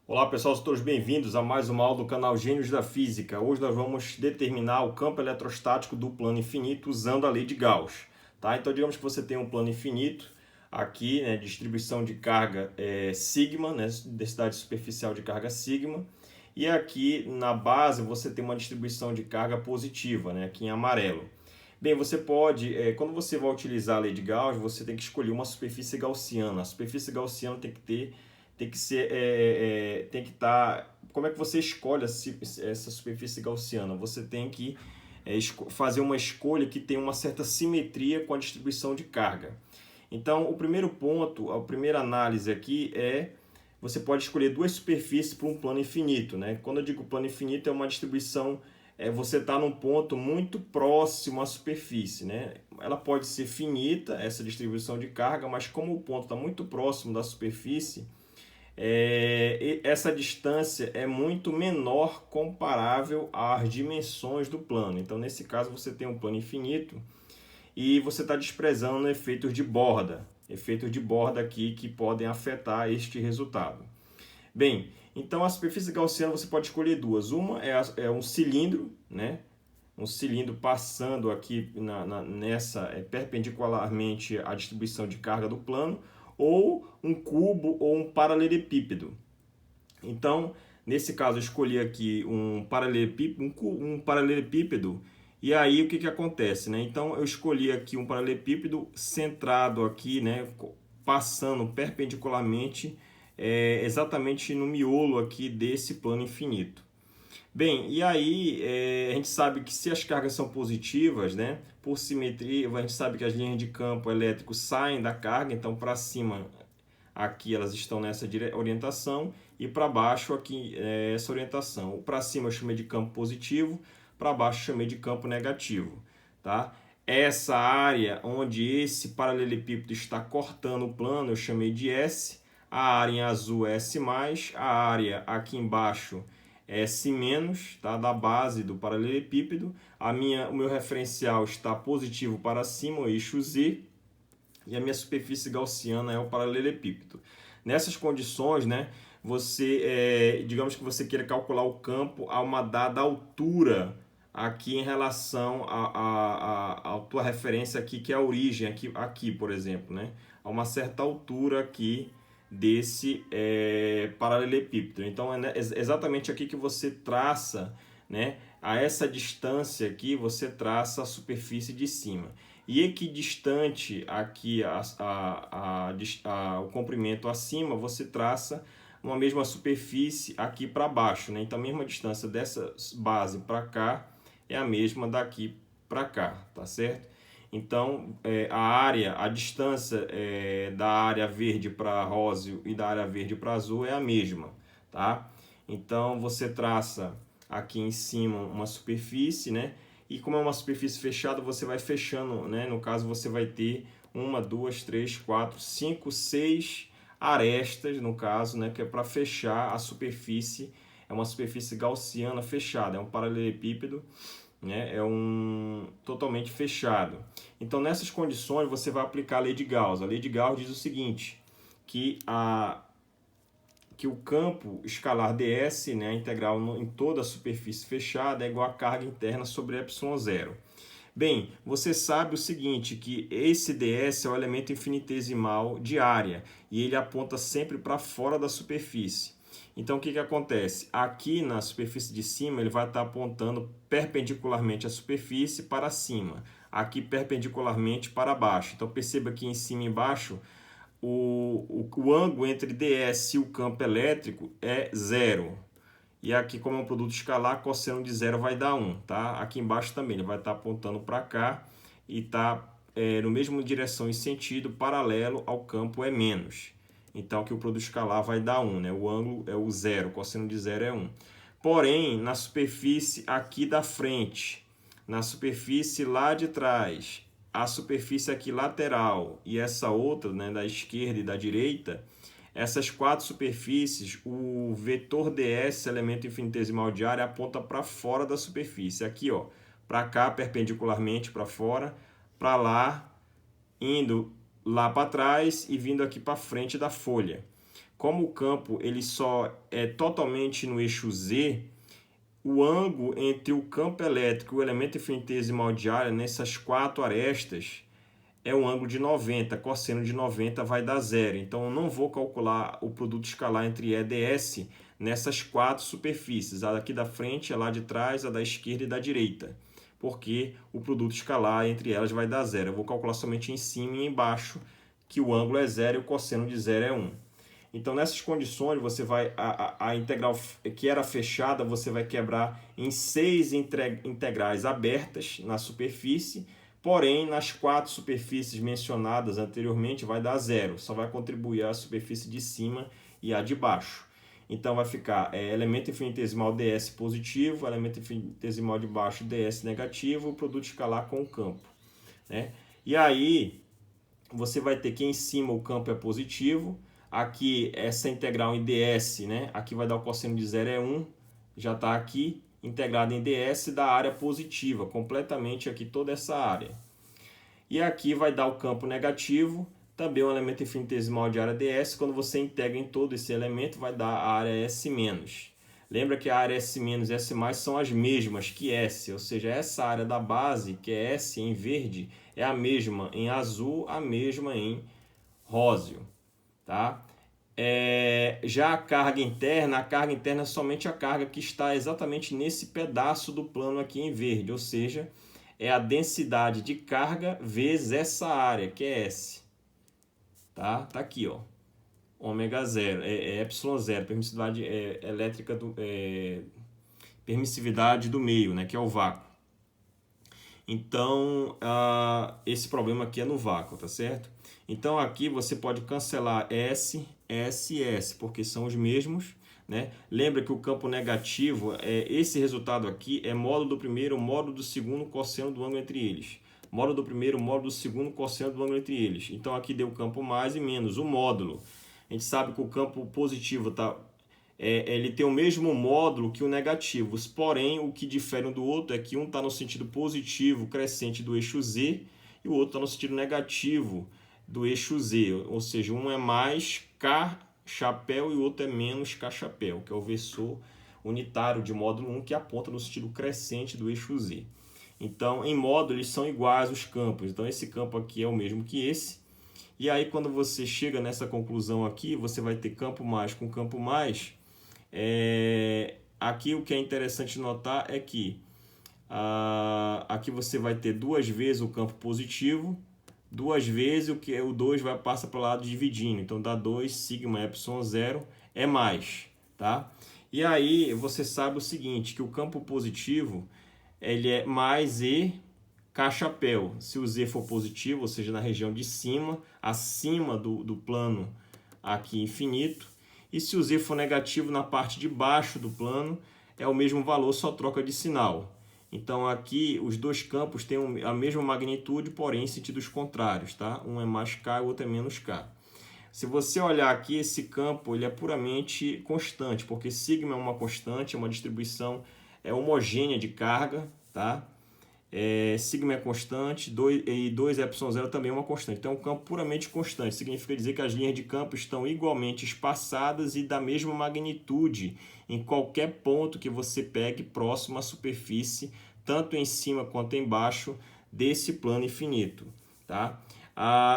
Olá pessoal, sejam todos bem-vindos a mais uma aula do canal Gênios da Física. Hoje nós vamos determinar o campo eletrostático do plano infinito usando a lei de Gauss. Tá? Então digamos que você tem um plano infinito, aqui distribuição de carga sigma, densidade superficial de carga sigma, e aqui na base você tem uma distribuição de carga positiva, aqui em amarelo. Bem, você pode, quando você vai utilizar a lei de Gauss, você tem que escolher uma superfície gaussiana. A superfície gaussiana tem que ser, tem que estar. Como é que você escolhe essa superfície gaussiana? Você tem que fazer uma escolha que tem uma certa simetria com a distribuição de carga. Então, o primeiro ponto, a primeira análise aqui você pode escolher duas superfícies para um plano infinito, Quando eu digo plano infinito, é uma distribuição, você está num ponto muito próximo à superfície, Ela pode ser finita, essa distribuição de carga, mas como o ponto está muito próximo da superfície, essa distância é muito menor comparável às dimensões do plano. Então, nesse caso, você tem um plano infinito e você está desprezando efeitos de borda aqui que podem afetar este resultado. Bem, então a superfície gaussiana você pode escolher duas. Uma é um cilindro, um cilindro passando aqui perpendicularmente à distribuição de carga do plano, ou um cubo ou um paralelepípedo. Então, nesse caso, eu escolhi aqui um paralelepípedo, e aí o que acontece? Então, eu escolhi aqui um paralelepípedo centrado aqui, passando perpendicularmente exatamente no miolo aqui desse plano infinito. Bem, e aí a gente sabe que se as cargas são positivas, por simetria, a gente sabe que as linhas de campo elétrico saem da carga, então para cima aqui elas estão nessa orientação e para baixo aqui essa orientação. Para cima eu chamei de campo positivo, para baixo eu chamei de campo negativo, tá? Essa área onde esse paralelepípedo está cortando o plano eu chamei de S, a área em azul é S+, a área aqui embaixo S-, tá? Da base do paralelepípedo. O meu referencial está positivo para cima, o eixo Z, e a minha superfície gaussiana é o paralelepípedo. Nessas condições, digamos que você queira calcular o campo a uma dada altura aqui em relação à tua referência aqui, que é a origem, aqui por exemplo, a uma certa altura aqui desse paralelepípedo. Então, é exatamente aqui que você traça, a essa distância aqui, você traça a superfície de cima. E equidistante aqui o comprimento acima, você traça uma mesma superfície aqui para baixo. Então, a mesma distância dessa base para cá é a mesma daqui para cá, tá certo? Então, a distância da área verde para rosa e da área verde para azul é a mesma, tá? Então, você traça aqui em cima uma superfície, E como é uma superfície fechada, você vai fechando, No caso, você vai ter 1, 2, 3, 4, 5, 6 arestas, no caso, Que é para fechar a superfície. É uma superfície gaussiana fechada, é um paralelepípedo, é um totalmente fechado. Então, nessas condições, você vai aplicar a lei de Gauss. A lei de Gauss diz o seguinte, que o campo escalar ds, a integral em toda a superfície fechada, é igual a carga interna sobre ε0. Bem, você sabe o seguinte, que esse ds é o elemento infinitesimal de área, e ele aponta sempre para fora da superfície. Então, o que acontece? Aqui na superfície de cima, ele vai estar apontando perpendicularmente à superfície para cima. Aqui, perpendicularmente para baixo. Então, perceba que em cima e embaixo, o ângulo entre ds e o campo elétrico é 0. E aqui, como é um produto escalar, cosseno de 0 vai dar 1. Tá? Aqui embaixo também, ele vai estar apontando para cá e está no mesmo direção e sentido, paralelo ao campo é menos. Então, aqui o produto escalar vai dar 1, O ângulo é o 0, o cosseno de 0 é 1. Porém, na superfície aqui da frente, na superfície lá de trás, a superfície aqui lateral e essa outra, da esquerda e da direita, essas quatro superfícies, o vetor ds, elemento infinitesimal de área, aponta para fora da superfície. Aqui, para cá, perpendicularmente para fora, para lá, indo lá para trás e vindo aqui para frente da folha. como o campo ele só é totalmente no eixo Z, o ângulo entre o campo elétrico e o elemento infinitesimal de área, nessas 4 arestas, é um ângulo de 90. Cosseno de 90 vai dar zero. Então, eu não vou calcular o produto escalar entre E e ds nessas 4 superfícies. A daqui da frente, a lá de trás, a da esquerda e da direita. Porque o produto escalar entre elas vai dar zero. Eu vou calcular somente em cima e embaixo, que o ângulo é zero e o cosseno de zero é 1. Então, nessas condições, você vai a integral que era fechada, você vai quebrar em 6 integrais abertas na superfície, porém, nas 4 superfícies mencionadas anteriormente, vai dar zero, só vai contribuir a superfície de cima e a de baixo. Então, vai ficar elemento infinitesimal ds positivo, elemento infinitesimal de baixo ds negativo, o produto escalar com o campo, né? E aí, você vai ter que em cima o campo é positivo. Aqui, essa integral em ds, né? Aqui vai dar o cosseno de zero é 1, já está aqui, integrado em ds da área positiva, completamente aqui toda essa área. E aqui vai dar o campo negativo, também um elemento infinitesimal de área ds, quando você integra em todo esse elemento, vai dar a área S-. Lembra que a área S- e S- são as mesmas que S, ou seja, essa área da base, que é S em verde, é a mesma em azul, a mesma em róseo. Tá? Já a carga interna é somente a carga que está exatamente nesse pedaço do plano aqui em verde, ou seja, é a densidade de carga vezes essa área, que é S. Tá aqui, ó, ômega zero, epsilon zero, permissividade elétrica, permissividade do meio, né, que é o vácuo. Então, esse problema aqui é no vácuo, tá certo? Então, aqui você pode cancelar S, S e S, porque são os mesmos, né? Lembra que o campo negativo, esse resultado aqui é módulo do primeiro, módulo do segundo, cosseno do ângulo entre eles. Módulo do primeiro, módulo do segundo, cosseno do ângulo entre eles. Então, aqui deu campo mais e menos. O módulo, a gente sabe que o campo positivo está... ele tem o mesmo módulo que o negativo, porém o que difere um do outro é que um está no sentido positivo crescente do eixo Z e o outro está no sentido negativo do eixo Z, ou seja, um é mais K chapéu e o outro é menos K chapéu, que é o versor unitário de módulo 1 que aponta no sentido crescente do eixo Z. Então, em módulo, eles são iguais os campos, então esse campo aqui é o mesmo que esse. E aí, quando você chega nessa conclusão aqui, você vai ter campo mais com campo mais. Aqui o que é interessante notar é que aqui você vai ter 2 vezes o campo positivo, 2 vezes o que o 2 passa para o lado dividindo, então dá 2 sigma epsilon zero é mais, tá? E aí você sabe o seguinte, que o campo positivo ele é mais E K chapéu, se o Z for positivo, ou seja, na região de cima, acima do plano aqui infinito, e se o Z for negativo na parte de baixo do plano, é o mesmo valor, só troca de sinal. Então aqui os dois campos têm a mesma magnitude, porém em sentidos contrários, tá? Um é mais K e o outro é menos K. Se você olhar aqui, esse campo ele é puramente constante, porque sigma é uma constante, é uma distribuição homogênea de carga, tá? Sigma é constante, 2 epsilon zero também é uma constante. Então é um campo puramente constante. Significa dizer que as linhas de campo estão igualmente espaçadas e da mesma magnitude em qualquer ponto que você pegue próximo à superfície, tanto em cima quanto embaixo desse plano infinito. Tá?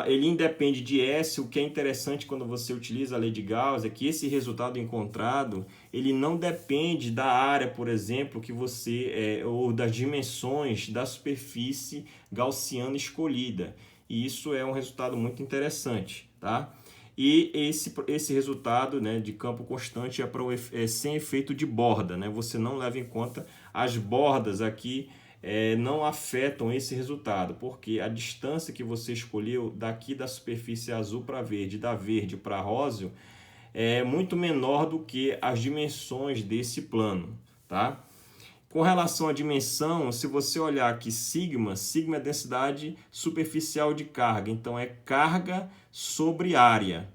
Ele independe de S. O que é interessante quando você utiliza a lei de Gauss é que esse resultado encontrado ele não depende da área, por exemplo, que você ou das dimensões da superfície gaussiana escolhida. E isso é um resultado muito interessante, tá? E esse resultado, né, de campo constante é sem efeito de borda, né? Você não leva em conta as bordas aqui. Não afetam esse resultado, porque a distância que você escolheu daqui da superfície azul para verde, da verde para róseo, é muito menor do que as dimensões desse plano, tá? Com relação à dimensão, se você olhar aqui sigma é densidade superficial de carga, então é carga sobre área,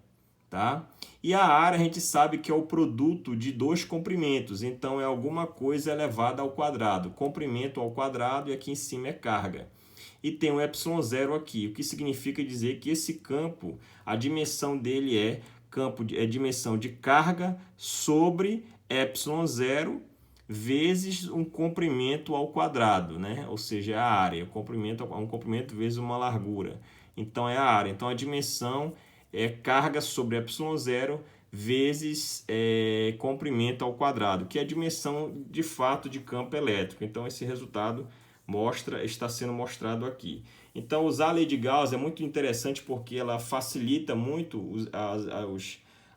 tá? E a área a gente sabe que é o produto de dois comprimentos, então é alguma coisa elevada ao quadrado, comprimento ao quadrado e aqui em cima é carga. E tem um epsilon zero aqui, o que significa dizer que esse campo, a dimensão dele é dimensão de carga sobre ε0 vezes um comprimento ao quadrado, né? Ou seja, é a área, um comprimento vezes uma largura. Então, é a área. Então, a dimensão é carga sobre ε0 vezes comprimento ao quadrado, que é a dimensão de fato de campo elétrico. Então, esse resultado está sendo mostrado aqui. Então, usar a lei de Gauss é muito interessante porque ela facilita muito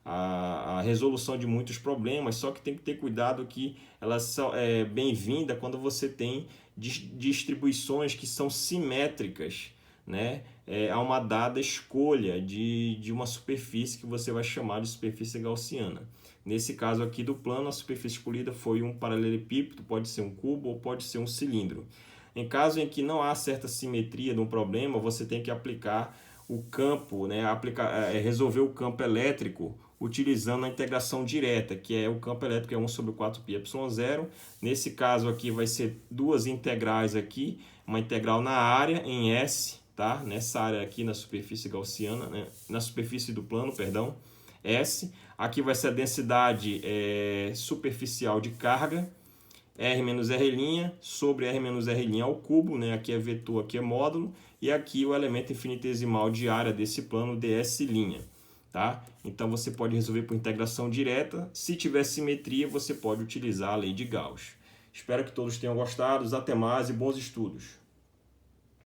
a resolução de muitos problemas, só que tem que ter cuidado que ela só é bem-vinda quando você tem distribuições que são simétricas, né? A uma dada escolha de uma superfície que você vai chamar de superfície gaussiana. Nesse caso aqui do plano, a superfície escolhida foi um paralelepípedo, pode ser um cubo ou pode ser um cilindro. Em caso em que não há certa simetria no problema, você tem que aplicar o campo, né? Resolver o campo elétrico utilizando a integração direta, que é o campo elétrico é 1 sobre 4πε0. Nesse caso aqui vai ser duas integrais aqui, uma integral na área em S, tá? Nessa área aqui na superfície gaussiana, né? Na superfície do plano, perdão, S. Aqui vai ser a densidade superficial de carga, R menos R' sobre R menos R' ao cubo, né? Aqui é vetor, aqui é módulo, e aqui o elemento infinitesimal de área desse plano, ds'. Tá? Então você pode resolver por integração direta. Se tiver simetria, você pode utilizar a lei de Gauss. Espero que todos tenham gostado. Até mais e bons estudos!